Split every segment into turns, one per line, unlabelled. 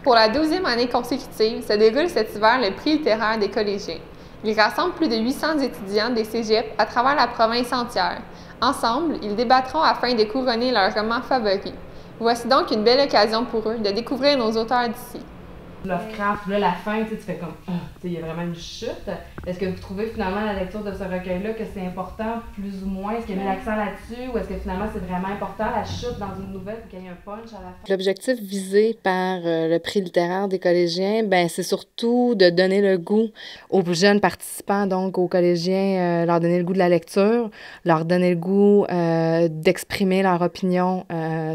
Pour la 12e année consécutive, se déroule cet hiver le prix littéraire des collégiens. Il rassemble plus de 800 étudiants des cégeps à travers la province entière. Ensemble, ils débattront afin de couronner leurs romans favoris. Voici donc une belle occasion pour eux de découvrir nos auteurs d'ici.
Lovecraft, là, la fin, tu fais comme, il y a vraiment une chute. Est-ce que vous trouvez finalement la lecture de ce recueil-là que c'est important, plus ou moins? Est-ce qu'il y a mis l'accent là-dessus ou est-ce que finalement c'est vraiment important, la chute dans une nouvelle, qu'il y ait un punch à la fin?
L'objectif visé par le prix littéraire des collégiens, c'est surtout de donner le goût aux jeunes participants, donc aux collégiens, leur donner le goût de la lecture, leur donner le goût d'exprimer leur opinion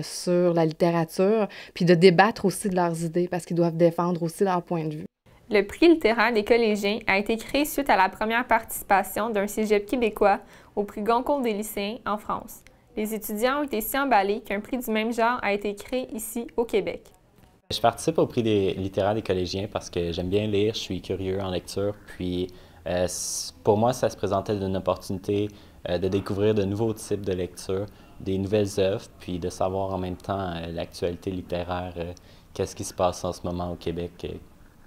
sur la littérature, puis de débattre aussi de leurs idées parce qu'ils doivent défendre aussi leur point de vue.
Le prix littéraire des collégiens a été créé suite à la première participation d'un cégep québécois au prix Goncourt des lycéens en France. Les étudiants ont été si emballés qu'un prix du même genre a été créé ici au Québec.
Je participe au prix littéraire des collégiens parce que j'aime bien lire, je suis curieux en lecture, puis pour moi, ça se présentait d'une opportunité de découvrir de nouveaux types de lecture, des nouvelles œuvres, puis de savoir en même temps l'actualité littéraire, qu'est-ce qui se passe en ce moment au Québec.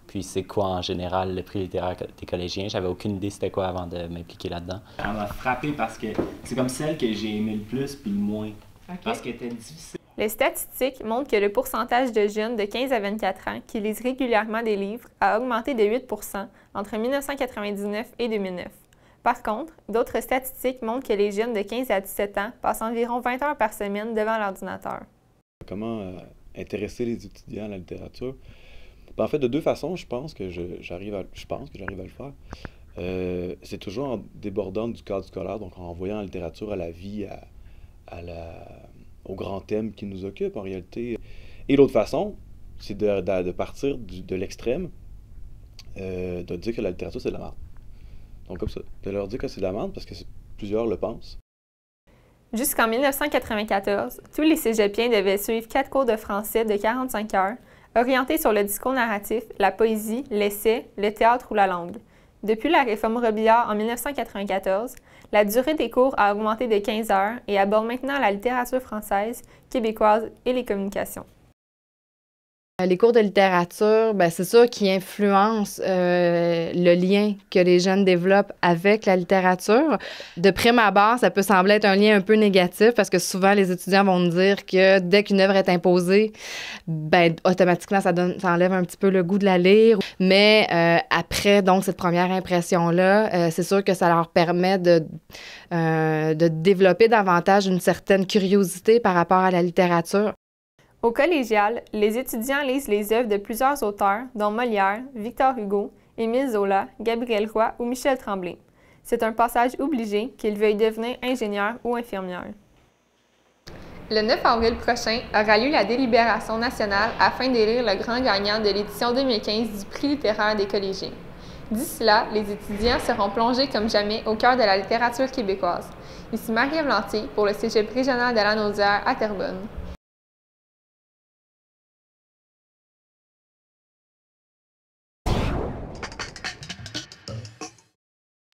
Puis c'est quoi en général le prix littéraire des collégiens. J'avais aucune idée c'était quoi avant de m'impliquer là-dedans. Elle m'a frappé parce que c'est comme celle que j'ai aimé le plus puis le moins. Okay. Parce qu'elle était difficile.
Les statistiques montrent que le pourcentage de jeunes de 15 à 24 ans qui lisent régulièrement des livres a augmenté de 8 % entre 1999 et 2009. Par contre, d'autres statistiques montrent que les jeunes de 15 à 17 ans passent environ 20 heures par semaine devant l'ordinateur.
Comment intéresser les étudiants à la littérature? En fait, de deux façons, je pense que j'arrive à le faire. C'est toujours en débordant du cadre scolaire, donc en envoyant la littérature à la vie, aux grands thèmes qui nous occupent en réalité. Et l'autre façon, c'est de partir de l'extrême, de dire que la littérature c'est de la merde. Donc comme ça, de leur dire que c'est de la merde parce que plusieurs le pensent.
Jusqu'en 1994, tous les cégepiens devaient suivre 4 cours de français de 45 heures, orientés sur le discours narratif, la poésie, l'essai, le théâtre ou la langue. Depuis la réforme Robillard en 1994, la durée des cours a augmenté de 15 heures et aborde maintenant la littérature française, québécoise et les communications.
Les cours de littérature, c'est ça qui influence le lien que les jeunes développent avec la littérature. De prime abord, ça peut sembler être un lien un peu négatif parce que souvent, les étudiants vont nous dire que dès qu'une œuvre est imposée, automatiquement, ça enlève un petit peu le goût de la lire. Mais après, donc, cette première impression-là, c'est sûr que ça leur permet de développer davantage une certaine curiosité par rapport à la littérature.
Au collégial, les étudiants lisent les œuvres de plusieurs auteurs, dont Molière, Victor Hugo, Émile Zola, Gabriel Roy ou Michel Tremblay. C'est un passage obligé qu'ils veuillent devenir ingénieurs ou infirmières. Le 9 avril prochain aura lieu la délibération nationale afin d'élire le grand gagnant de l'édition 2015 du prix littéraire des collégiens. D'ici là, les étudiants seront plongés comme jamais au cœur de la littérature québécoise. Ici Marie-Ève Lantier pour le Cégep régional de la Naudière à Terrebonne.